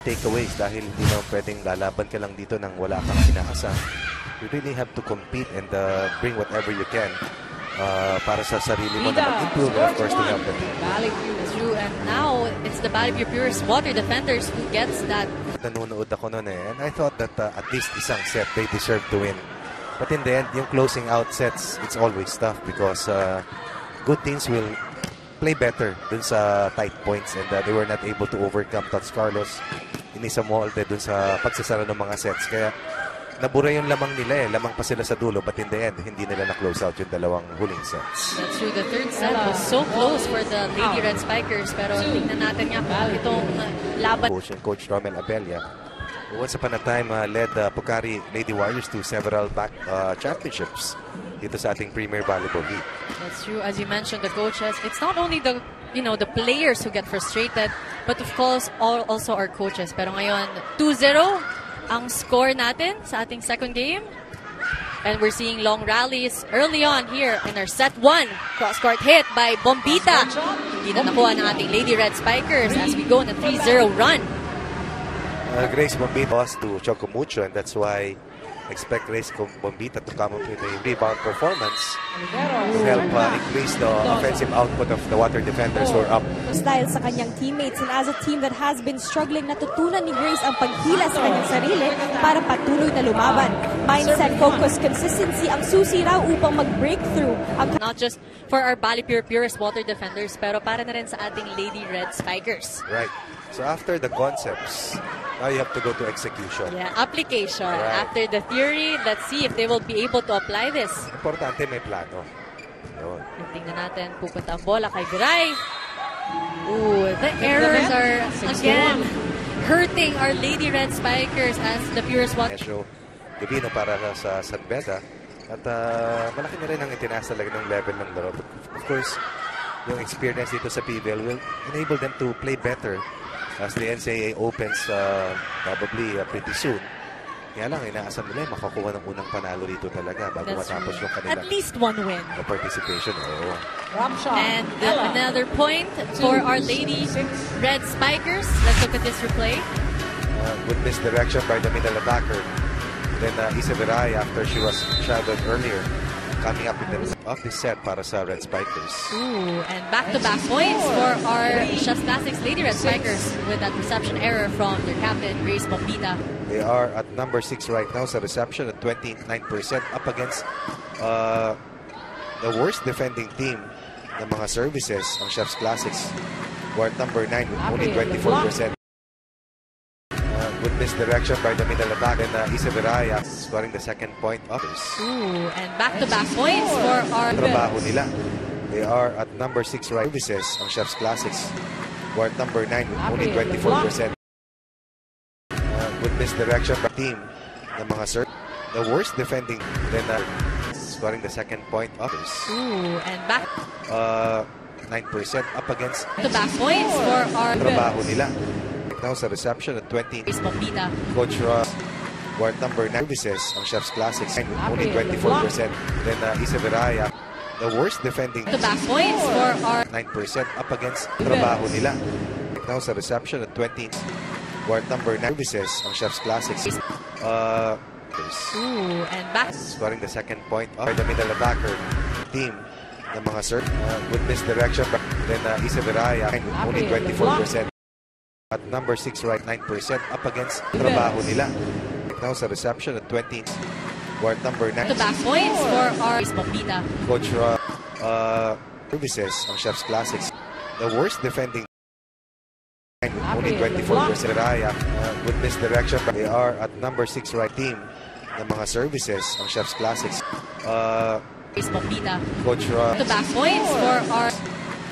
takeaways dahil hindi na pwedeng lalaban ka lang dito nang wala kang inaasam. You really have to compete and bring whatever you can para sa sarili mo na mag-improve and of course to help the team. BaliPure is true, and now it's the BaliPure Purest water defenders who gets that. Nanonood ako noon and I thought that at least isang set they deserve to win. But in the end, yung closing out sets, it's always tough because good teams will play better dun sa tight points and they were not able to overcome Tots Carlos. Inisa molde dun sa pagsasara ng mga sets. Kaya nabura yung lamang nila lamang pa sila sa dulo, but in the end, hindi nila na-close out yung dalawang huling sets. That's true. The third set was so close for the Lady Red Spikers, pero tingnan natin nga itong laban. Coach Romel Abella, who once upon a time led Pocari Lady Warriors to several back championships dito sa ating Premier Volleyball League. That's true. As you mentioned, the coaches, it's not only the the players who get frustrated, but of course also our coaches. Pero ngayon, 2-0 ang score natin sa ating second game. And we're seeing long rallies early on here in our set 1. Cross-court hit by Bombita. Hindi na nakuha ng ating Lady Red Spikers as we go on a 3-0 run. Grace Bombita lost to Choco Mucho, and that's why expect Grace Bombita to come up with a rebound performance to help increase the offensive output of the water defenders who are up. Dahil sa kanyang teammates, and as a team that has been struggling, natutunan ni Grace ang paghila sa kanyang sarili para patuloy na lumaban. Mindset, focus, consistency ang susi raw upang mag-breakthrough. Not just for our BaliPure Purest water defenders, pero para na rin sa ating Lady Red Spikers. Right. So after the concepts, now you have to go to execution. Yeah, application. Right. After the theory, let's see if they will be able to apply this. Importante may plano. Yun. Tingnan natin, pupunta ang bola kay Viray. Ooh, the errors are again hurting our Lady Red Spikers as the Purest water. Gabino para sa San Beda. At malaki na rin ang itinaas talaga ng level ng laro. Of course, yung experience dito sa PBL will enable them to play better as the NCAA opens probably pretty soon. Kaya lang, inaasam nila makakuha ng unang panalo dito talaga bago matapos yung kanilang at least one win. Participation. Oh. And another point for our Lady Red Spikers. Let's look at this replay. Good misdirection by the middle attacker. Then Isa Viray, after she was shadowed earlier, coming up with the off this set para sa Red Spikers. Ooh, and back-to-back points for our Chef's Classics Lady Red Spikers with that reception error from their captain, Grace Bombita. They are at number 6 right now sa reception at 29% up against the worst defending team ng mga services, ang Chef's Classics, who are at number 9 with only 24%. Good misdirection by the middle attack, and Isa Viray scoring the second point others. Ooh, and back-to-back points for our trabaho nila. They are at number 6 right services, ang Chef's Classics, who are at number 9 with only 24%. Good misdirection by team ng mga the worst defending, then scoring the second point others. Ooh, and back 9% up against back points for our trabaho nila. Now sa reception at 20. Coach who are number 9 services, ang Chef's Classics, only 24%. Then Isa Viray, the worst defending back points for our 9% up against trabaho nila. Now sa reception at 20. Who are number 9 services, ang Chef's Classics. Ooh, and back scoring the second point by the middle attacker team ng mga good misdirection. Then Isa Viray, only 24%. At number 6 right, 9% up against trabaho nila. Now sa reception at 20. Who are number 9 back points for our Bombita. Coach services, ang Chef's Classics. The worst defending only 24%. Good misdirection. They are at number 6 right team ng mga services, ang Chef's Classics. Bombita. Coach back points for our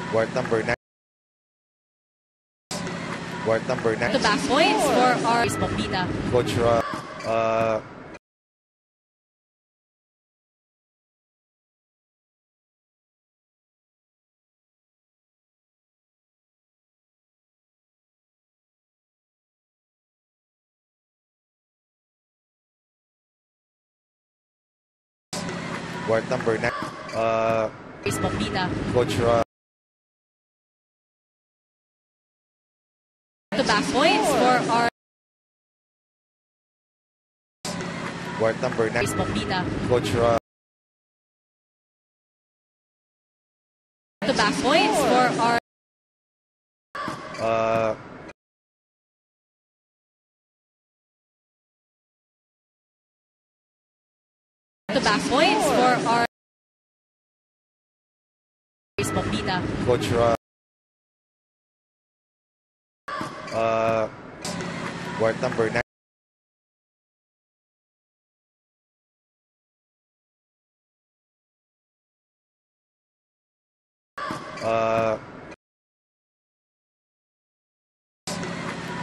who are number 9. Who are number 9. back points for our Bombita. Coach who are number 9. Bombita. Coach back points for our Guard number 9. Bombita. Coach The back points for our Bombita. Coach guard number 9.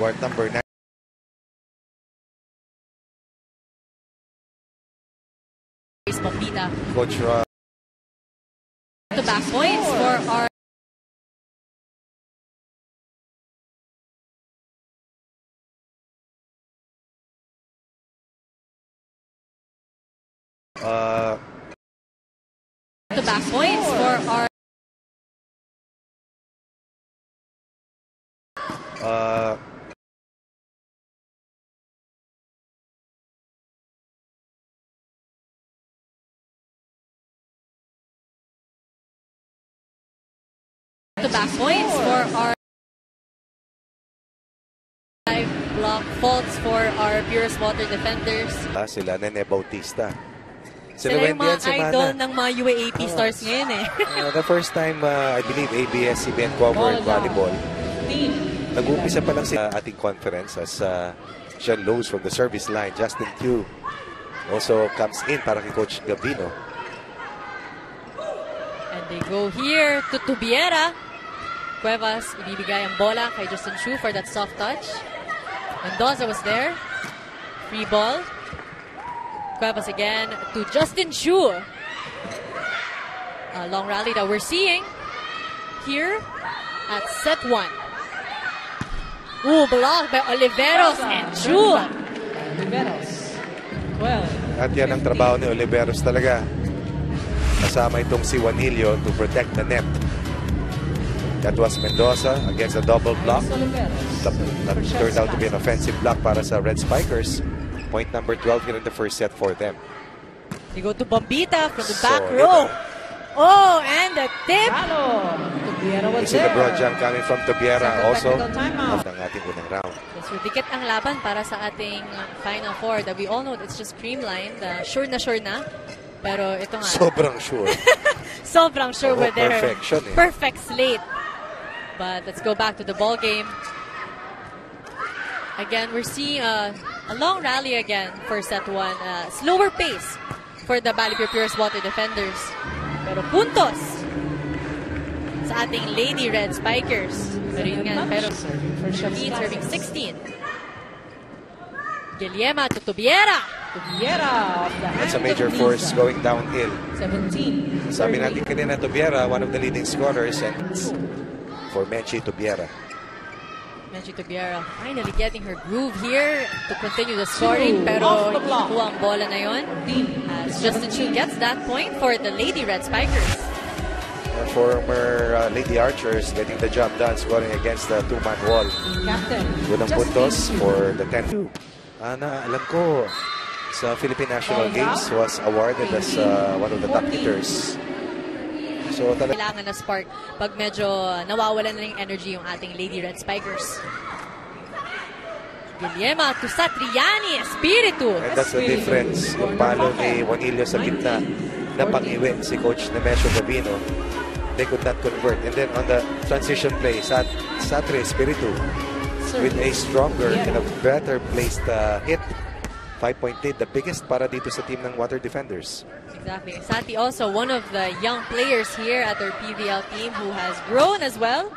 Guard number 9. Bombita. Coach The back points for our the back points for our the back points for our block faults for our Purest water defenders. Sila Nene Bautista. Sila yung mga idol ng mga UAAP stars ngayon eh. The first time, I believe, ABS-CBN covered volleyball. Nag-uumpisa pa lang sa ating conference as Sean Lowe's from the service line. Justin Q also comes in para kay Coach Gavino. And they go here to Tubiera. Cuevas, ibibigay ang bola kay Justin Chu for that soft touch. Mendoza was there. Free ball. Cuevas again to Justin Chu. A long rally that we're seeing here at set 1. Ooh, blocked by Oliveros and Chu. Oliveros. Well. At yan ang trabaho ni Oliveros talaga. Kasama itong si Juanillo to protect the net. That was Mendoza against a double block. That turned out to be an offensive block para sa Red Spikers. Point number 12 here in the first set for them. They go to Bombita from the back row. Oh, and the tip. You see the broad jump coming from Tubiera also. Of ng ating unang round. Yes, dikit ang laban para sa ating Final Four that we all know it's just streamlined. Sure na. Pero ito nga. Sobrang sure. Sobrang sure with their perfection, eh. Perfect slate. But let's go back to the ball game. Again, we're seeing a long rally again for set 1. Slower pace for the BaliPure Purest water defenders. Pero puntos sa ating Lady Red Spikers. Pero yun nga, serving 16. Guillema to Tubiera. That's a major force going downhill. 17. Sabi natin kanina, Tubiera, one of the leading scorers, and for Menchi Tubiera. Menchi Tubiera finally getting her groove here to continue the scoring, pero hindi nakuha ang bola na yun. As Justin Chu gets that point for the Lady Red Spikers. Former Lady Archers getting the job done, scoring against the two-man wall. Unang puntos for the 10-2. Alam ko, sa Philippine National Games was awarded as one of the top hitters. So, kailangan na spark pag medyo nawawalan na ng energy yung ating Lady Red Spikers. Guillema to Satriani, Espiritu. And that's the difference. Yung palo ni Juanillo sa gitna na pang-iwi si Coach Nemesio Gavino. They could not convert. And then on the transition play, Satri Espiritu with a stronger and a better placed hit. 5-point lead, the biggest para dito sa team ng water defenders. Exactly. Sati also one of the young players here at our PVL team who has grown as well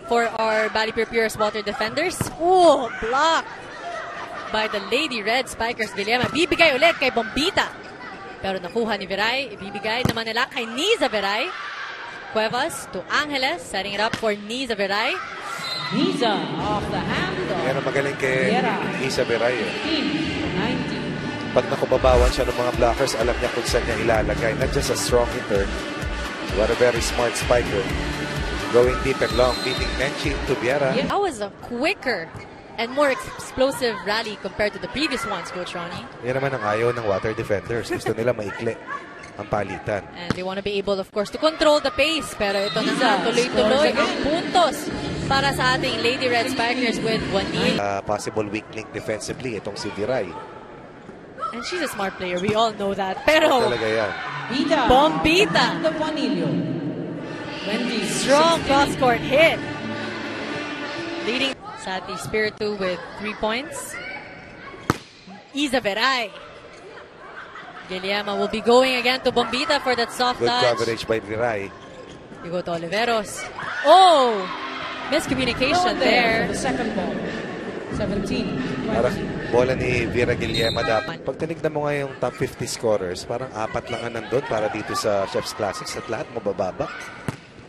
for our BaliPure Purest water defenders. Oh, block by the Lady Red Spikers. Guillema, bibigay ulit kay Bombita. Pero nakuha ni Viray. Ibibigay naman nila kay Niza Viray. Cuevas to Angeles, setting it up for Niza Viray. Niza off the handle. Yan ang magaling kay Niza Viray. Pag nakubabawan siya ng mga blockers, alam niya kung saan niya ilalagay. Not just a strong hitter, but a very smart spiker. Going deep and long, beating Menchi Tubiera. That was a quicker and more explosive rally compared to the previous ones, Coach Ronnie. Yan naman ang ayaw ng water defenders. Gusto nila maikli ang palitan. And they want to be able, of course, to control the pace. Pero ito na nga, tuloy-tuloy ang puntos para sa ating Lady Red Spikers with Juanil. Possible weak link defensively, itong si Viray. And she's a smart player. We all know that. Pero, Talaga yan. Bombita. The Juanillo. Strong cross-court hit. Leading Sati Spiritu with 3 points. Isa Veray. Guillermo will be going again to Bombita for that soft Good touch. coverage by Viray. You go to Oliveros. Oh! Miscommunication there. For the second ball. 17. Parang bola ni Vera Guillermo dapat. Pag tinignan mo nga yung top 50 scorers, parang 4 lang ang nandun para dito sa Chef's Classics at lahat mabababa.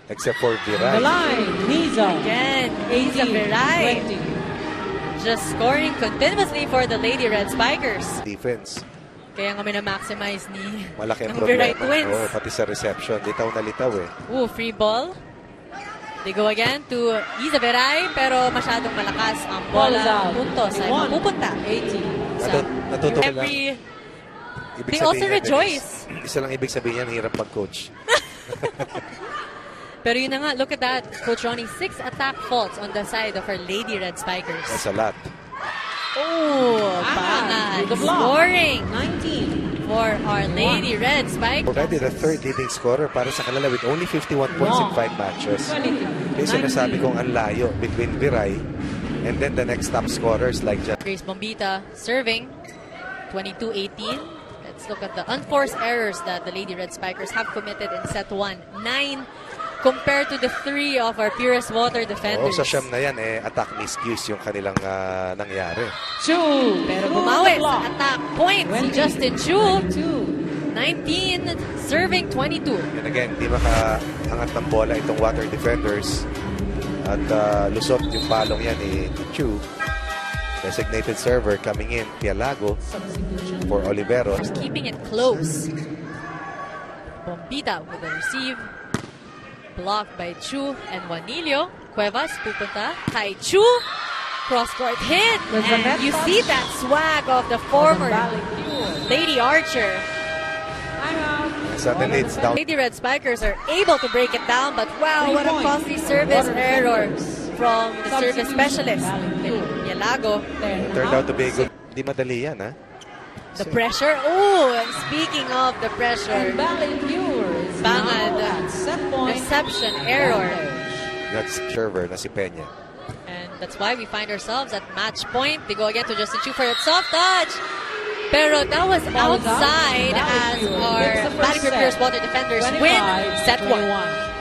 Except for The Viray. line, Niza. Again, Isa Veray. 20. Just scoring continuously for the Lady Red Spikers. Defense. Kaya nga maximize ni Malaki ang ng Veray problema. Twins. Oo, pati sa reception. Litaw na litaw eh. Ooh, free ball. They go again to Isa Veray, pero masyadong malakas ang Ball is bola. out. Puntos ay mapupunta. 18. Sa Natutuwa lang. every... Ibig They sabihin also yan, rejoice. Dennis, isa lang ibig sabihin yan, hirap mag-coach. Pero yun na nga, look at that. Coach Ronnie, 6 attack faults on the side of our Lady Red Spikers. That's a lot. Oh, with the bangad. block. Scoring 19. for our Lady Red Spikers. Already the third leading scorer para sa kanila with only 51 points in 5 matches. 22. Kaya sinasabi kong ang layo between Viray and then the next top scorers like Grace Bombita serving 22-18. Let's look at the unforced errors that the Lady Red Spikers have committed in set 1. 9 compared to the 3 of our Purest water defenders. sa siyam na yan, attack miscues yung kanilang nangyari. Two. Pero Through bumawi the sa block. attack points si 20. Justin Chu. 22. 19 serving 22. And again, di makaangat ng bola itong water defenders. At lusot yung palong yan ni Chu. Designated server coming in, Pialago Substitution. for Oliveros. Keeping it close. Bombita with the receive. Blocked by Chu and Juanillo. Cuevas pupunta kay Chu. Cross-court hit. There's a net And you touch. see that swag of the former BaliPure. Lady Archer. Timeout. Suddenly it's down. Lady Red Spikers are able to break it down, but wow, 3 what a points. costly service Water error defenders. from the service Substitution. specialist. BaliPure. Yalago. Turned out to be good. Di madali yan, ha? The pressure. Oh, and speaking of the pressure, And BaliPure is Bangad. now at set point. reception error. That's server na si Peña. And that's why we find ourselves at match point. They go again to Justin Chu for that soft touch. Pero that was Ball is out. outside as BaliPure our gets the first BaliPure set. Purest water defenders win set 1. 25-21.